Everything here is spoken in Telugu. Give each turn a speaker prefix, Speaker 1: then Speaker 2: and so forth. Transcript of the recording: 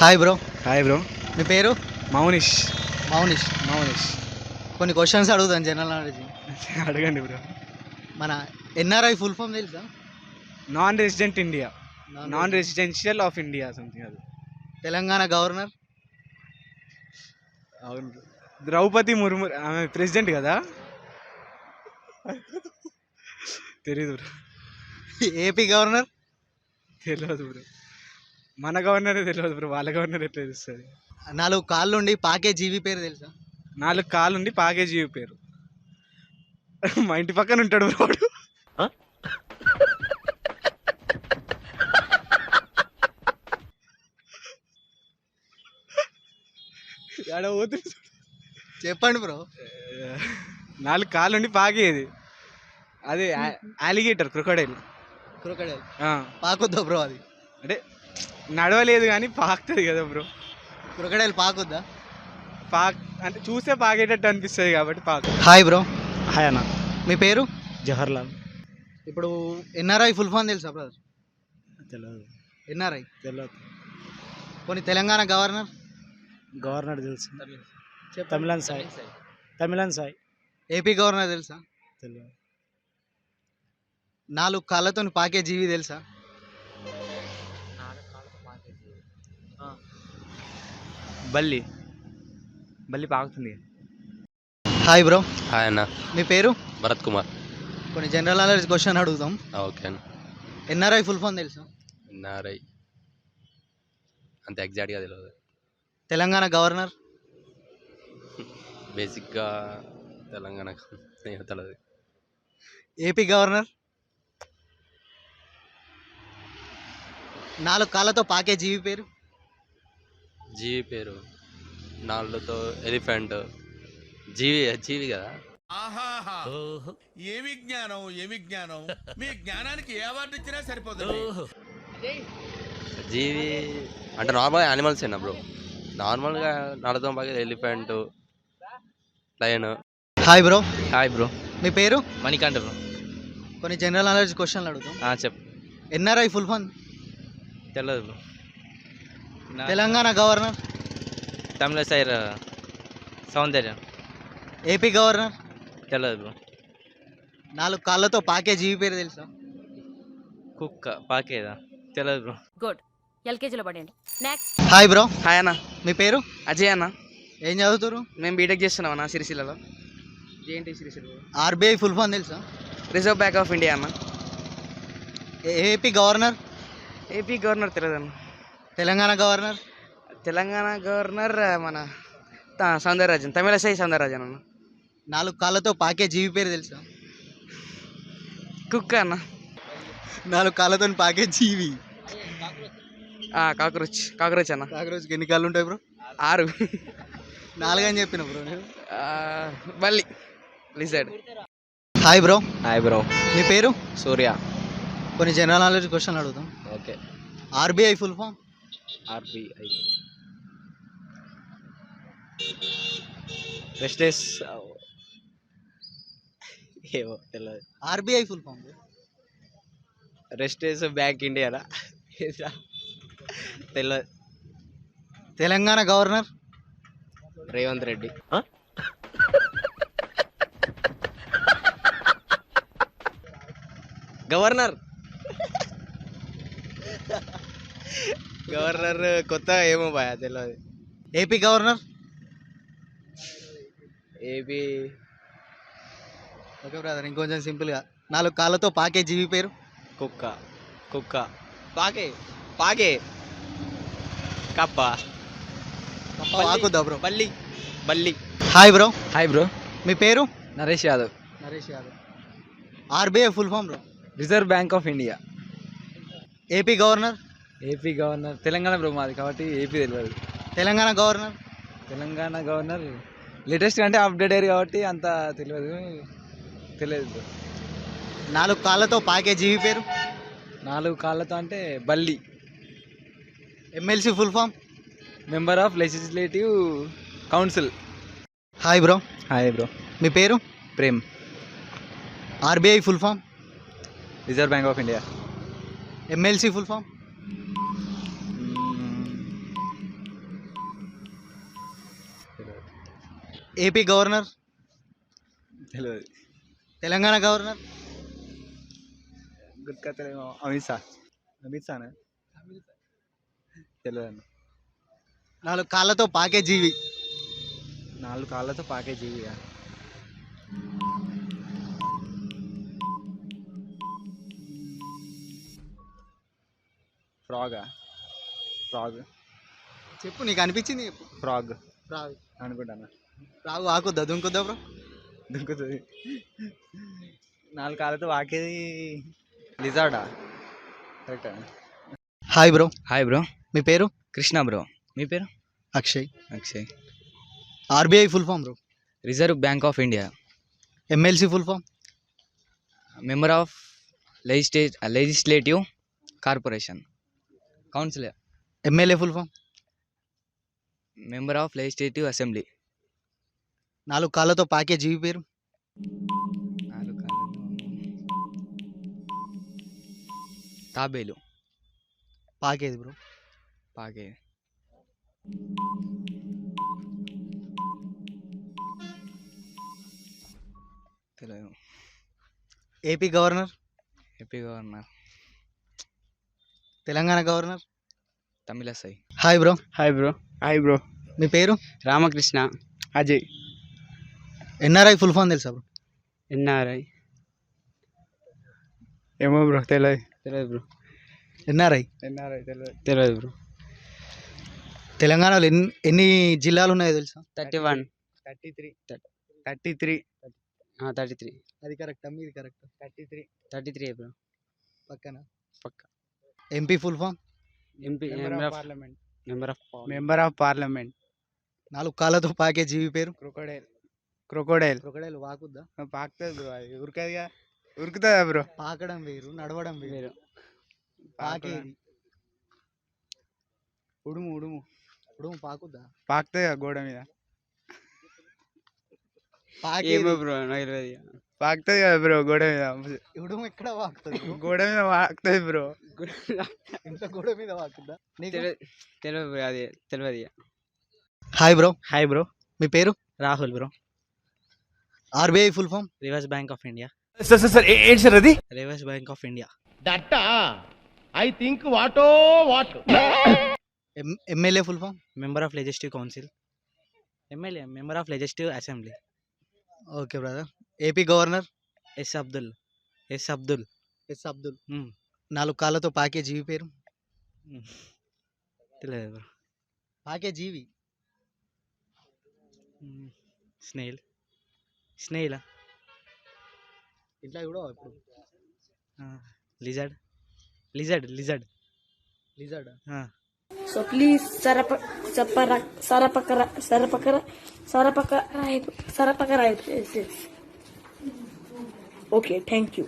Speaker 1: Hi bro.
Speaker 2: Hi bro.
Speaker 1: మీ పేరు?
Speaker 2: మౌనిష్.
Speaker 1: మౌనిష్. కొన్ని క్వశ్చన్స్ అడుగుతాను జనరల్ నాలెడ్జ్.
Speaker 2: అడగండి బ్రో.
Speaker 1: మన ఎన్ఆర్ఐ ఫుల్ ఫామ్ తెలుసా?
Speaker 2: Non resident India, non residential of India something. అది
Speaker 1: తెలంగాణ గవర్నర్?
Speaker 2: అవును బ్రో. ద్రౌపది ముర్ము ఆమె ప్రెసిడెంట్ కదా. తెలీదు బ్రో.
Speaker 1: AP governor?
Speaker 2: తెలియదు బ్రో. మన గవర్నరే తెలియదు బ్రో, వాళ్ళ గవర్నర్ ఎట్లా తెలుస్తుంది?
Speaker 1: 4 కాళ్ళుండి పాకే జీవి పేరు తెలుసా?
Speaker 2: 4 కాళ్ళుండి పాకే జీవి పేరు మా ఇంటి పక్కన ఉంటాడు బ్రో.
Speaker 1: చెప్పండి బ్రో.
Speaker 2: 4 కాళ్ళుండి పాకేది అదే అలిగేటర్, క్రొకడైల్.
Speaker 1: పాకుద్దా బ్రో? అది
Speaker 2: అంటే నడవలేదు కానీ పాకుతుంది కదా బ్రో.
Speaker 1: క్రొకడైల్ పాకుద్దా?
Speaker 2: అంటే చూస్తే పాకేటట్టు అనిపిస్తుంది కాబట్టి పాకు.
Speaker 1: Hi bro.
Speaker 2: హాయ్ అన్న.
Speaker 1: మీ పేరు?
Speaker 2: జవహర్లాల్.
Speaker 1: ఇప్పుడు ఎన్ఆర్ఐ ఫుల్ ఫామ్ తెలుసా బ్రదర్?
Speaker 2: తెలియదు.
Speaker 1: ఎన్ఆర్ఐ
Speaker 2: తెలియదు.
Speaker 1: కొన్ని తెలంగాణ గవర్నర్?
Speaker 2: గవర్నర్ తెలుసు. తమిళన్ సాయి.
Speaker 1: ఏపీ గవర్నర్ తెలుసా?
Speaker 2: తెలియదు.
Speaker 1: 4 కాళ్ళతో పాకే జీవి తెలుసా?
Speaker 2: బల్లి పాకుతుంది.
Speaker 1: Hi bro.
Speaker 3: హాయ్ అన్న.
Speaker 1: మీ పేరు?
Speaker 3: భరత్ కుమార్.
Speaker 1: కొన్ని జనరల్ నాలెడ్జ్ క్వశ్చన్ అడుగుతాం.
Speaker 3: ఓకే అన్న.
Speaker 1: ఎన్ఆర్ఐ ఫుల్ ఫామ్ తెలుసా?
Speaker 3: ఎన్ఆర్ఐ అంత ఎగ్జాక్ట్గా తెలియదు.
Speaker 1: తెలంగాణ గవర్నర్?
Speaker 3: బేసిక్గా తెలంగాణ తెలియదు.
Speaker 1: AP governor? 4 కాళ్ళతో పాకే జీవి పేరు?
Speaker 3: జీవి పేరు 4తో ఎలిఫెంట్. జీవి కదా.
Speaker 4: ఏమి జ్ఞానం మీ జ్ఞానానికి ఏ అవార్డు ఇచ్చినా సరిపోదు.
Speaker 3: జీవి అంటే నార్మల్గా యానిమల్స్ ఏనా బ్రో? నార్మల్గా 4తో పాకేది elephant, lion.
Speaker 1: Hi bro.
Speaker 5: Hi bro.
Speaker 1: మీ పేరు?
Speaker 5: మణికంఠ బ్రో.
Speaker 1: కొన్ని జనరల్ నాలెడ్జ్ క్వశ్చన్లు అడుగుతాం.
Speaker 5: చెప్పు.
Speaker 1: NRI full form?
Speaker 5: తెలియదు బ్రో.
Speaker 1: తెలంగాణ గవర్నర్?
Speaker 5: తమిళసై సౌందర్యం.
Speaker 1: AP governor?
Speaker 5: తెలియదు బ్రో.
Speaker 1: 4 కాళ్ళతో పాకే జీవి పేరు తెలుసా?
Speaker 5: కుక్క పాకేదా? తెలియదు బ్రో.
Speaker 6: గుడ్. ఎల్కేజీలో పడండి. నెక్స్ట్.
Speaker 1: Hi bro.
Speaker 2: హాయ్ అన్న.
Speaker 1: మీ పేరు?
Speaker 2: అజయ్ అన్న.
Speaker 1: ఏం చదువుతారు?
Speaker 2: మేము బీటెక్ చేస్తున్నాం అన్న సిరిసిల్లలో. ఏంటి సిరిసిల్ల?
Speaker 1: ఆర్బీఐ ఫుల్ ఫామ్ తెలుసా?
Speaker 2: రిజర్వ్ బ్యాంక్ ఆఫ్ ఇండియా అన్న.
Speaker 1: AP governor?
Speaker 2: ఏపీ గవర్నర్ తెలియదు అన్న.
Speaker 1: తెలంగాణ గవర్నర్?
Speaker 2: తెలంగాణ గవర్నర్ మన సౌందరరాజన్, తమిళసై సౌందరరాజన్ అన్న.
Speaker 1: 4 కాళ్ళతో పాకే జీవి పేరు తెలుసా?
Speaker 2: కుక్క అన్న.
Speaker 1: 4 కాళ్ళతో పాకే జీవి?
Speaker 2: కాక్రోచ్ అన్న.
Speaker 1: కాకరోజుకి ఎన్ని కాళ్ళు ఉంటాయి బ్రో?
Speaker 2: 6.
Speaker 1: 4 అని చెప్పిన బ్రో.
Speaker 2: బల్లి, lizard.
Speaker 1: Hi bro.
Speaker 5: Hi bro.
Speaker 1: మీ పేరు?
Speaker 5: సూర్య.
Speaker 1: కొన్ని జనరల్ నాలెడ్జ్ క్వశ్చన్ అడుగుతాం.
Speaker 5: Okay.
Speaker 1: RBI full form?
Speaker 5: RBI రెస్టెస్ ఏవో తెలియదు.
Speaker 1: RBI full form?
Speaker 5: రెస్టెస్ బ్యాంక్ ఇండియానా? తెలియదు.
Speaker 1: తెలంగాణ గవర్నర్?
Speaker 5: రేవంత్ రెడ్డి. గవర్నర్ కొత్త ఏమో బాయ్ తెలియదు.
Speaker 1: AP governor?
Speaker 5: AP
Speaker 1: okay brother, ఇంకొంచెం సింపుల్గా. 4 కాళ్ళతో పాకే జీవి పేరు?
Speaker 5: కుక్క పాకే కప్ప.
Speaker 1: పాకుద్దా బ్రో?
Speaker 5: బల్లి.
Speaker 1: Hi bro.
Speaker 5: Hi bro.
Speaker 1: మీ పేరు?
Speaker 5: Naresh Yadav.
Speaker 1: RBI full form bro?
Speaker 5: Reserve Bank of India.
Speaker 1: AP governor?
Speaker 5: Telangana bro మాది కాబట్టి ఏపీ తెలియదు.
Speaker 1: తెలంగాణ
Speaker 5: గవర్నర్ లేటెస్ట్ అంటే అప్డేట్ అయ్యారు కాబట్టి అంత తెలియదు బ్రో.
Speaker 1: 4 కాళ్ళతో పాకే జీవి పేరు?
Speaker 5: 4 కాళ్ళతో అంటే బల్లి.
Speaker 1: MLC full form?
Speaker 5: Member of legislative council.
Speaker 1: Hi bro. మీ పేరు?
Speaker 5: Prem.
Speaker 1: RBI full form?
Speaker 5: Reserve Bank of India.
Speaker 1: MLC full form? AP governor,
Speaker 5: తెలియదు.
Speaker 1: తెలంగాణ గవర్నర్,
Speaker 5: గుర్తుకొత్తలేమో. అమిత్ షా. అమిత్ షానా? తెలియదు.
Speaker 1: 4 కాళ్ళతో పాకే జీవి.
Speaker 5: 4 కాళ్ళతో పాకే జీవిగా. ఫ్రాగా? ఫ్రాగ్.
Speaker 1: చెప్పు, నీకు అనిపించింది చెప్పు.
Speaker 5: ఫ్రాగ్
Speaker 1: రావు
Speaker 5: అనుకుంటాను.
Speaker 1: రావు ఆకుద్దా దుంకుద్దా బ్రో?
Speaker 5: దుంకుతుంది. 4 కాళ్ళతో పాకేది లిజార్డా? కరెక్టా?
Speaker 1: Hi bro,
Speaker 5: hi bro.
Speaker 1: మీ పేరు?
Speaker 5: కృష్ణ బ్రో. మీ పేరు?
Speaker 1: Akshay.
Speaker 5: Akshay.
Speaker 1: RBI full form bro?
Speaker 5: Reserve Bank of India.
Speaker 1: MLC full form?
Speaker 5: Member of legislative corporation council.
Speaker 1: MLA full form?
Speaker 5: Member of legislative assembly.
Speaker 1: 4 కాళ్ళతో పాకే జీవి పేరు?
Speaker 5: 4 కాళ్ళతో తాబేలు.
Speaker 1: పాకేది బ్రో?
Speaker 5: పాకే తెలియదు.
Speaker 1: AP governor,
Speaker 5: AP governor.
Speaker 1: Telangana governor?
Speaker 5: Tamilisai.
Speaker 1: Hi bro,
Speaker 2: hi bro. Hi bro.
Speaker 1: మీ పేరు?
Speaker 2: Ramakrishna. Ajay.
Speaker 1: NRI full form తెలుసా బ్రో?
Speaker 2: ఎన్ఆర్ఐ ఏమో బ్రో, తెలియదు.
Speaker 5: తెలియదు బ్రో.
Speaker 1: ఎన్ఆర్ఐ
Speaker 2: ఎన్ఆర్ఐ తెలియదు బ్రో.
Speaker 1: తెలంగాణలో ఎన్ని జిల్లాలు ఉన్నాయో తెలుసా?
Speaker 2: 31. 33.
Speaker 1: అది కరెక్టా? మీది కరెక్ట్?
Speaker 2: 33 బ్రో.
Speaker 1: పక్కన
Speaker 2: పక్క.
Speaker 1: MP full form?
Speaker 2: MP member of parliament.
Speaker 1: 4 కాళ్ళతో పాకే జీవి పేరు?
Speaker 2: క్రొకోడైల్.
Speaker 1: క్రొకడైల్ వాకుద్దా?
Speaker 2: పాకుతుంది బ్రో, అది ఉరకదిగా. ఉరుకుతుందా బ్రో?
Speaker 1: పాకడం వేరు, నడవడం వేరు. పాకేది?
Speaker 2: ఉడుము.
Speaker 1: ఇప్పుడు పాకుద్దా?
Speaker 2: పాకుతుంది గోడ మీద.
Speaker 1: పాకేది
Speaker 2: బ్రో, నాకు తెలియదు. పాకుతుంది కదా బ్రో గోడ మీద.
Speaker 1: ఇప్పుడు ఎక్కడ వాకుతుంది?
Speaker 2: గోడ మీద పాకుతుంది బ్రో.
Speaker 1: ఇంత గోడ మీద వాకుద్దా?
Speaker 2: తెలియదు బ్రో, అది తెలియదు.
Speaker 1: Hi bro.
Speaker 7: Hi bro.
Speaker 1: మీ పేరు?
Speaker 7: Rahul bro.
Speaker 1: RBI full form?
Speaker 7: Reverse bank of India.
Speaker 2: Sir ఏంటి సార్ అది?
Speaker 7: Reverse bank of India.
Speaker 1: MLA full form?
Speaker 7: Member of legislative council. MLA member of legislative assembly.
Speaker 1: Okay brother. AP governor?
Speaker 7: S Abdul.
Speaker 1: S Abdul. 4 కాళ్ళతో పాకే జీవి పేరు?
Speaker 7: తెలియదు బ్రో.
Speaker 1: పాకే జీవి?
Speaker 7: స్నేహిలా.
Speaker 1: ఇట్లా కూడా ఇప్పుడు
Speaker 7: లిజర్డ్.
Speaker 1: లిజర్డ్.
Speaker 6: సో ప్లీజ్ సరపకర ఓకే, థ్యాంక్ యూ.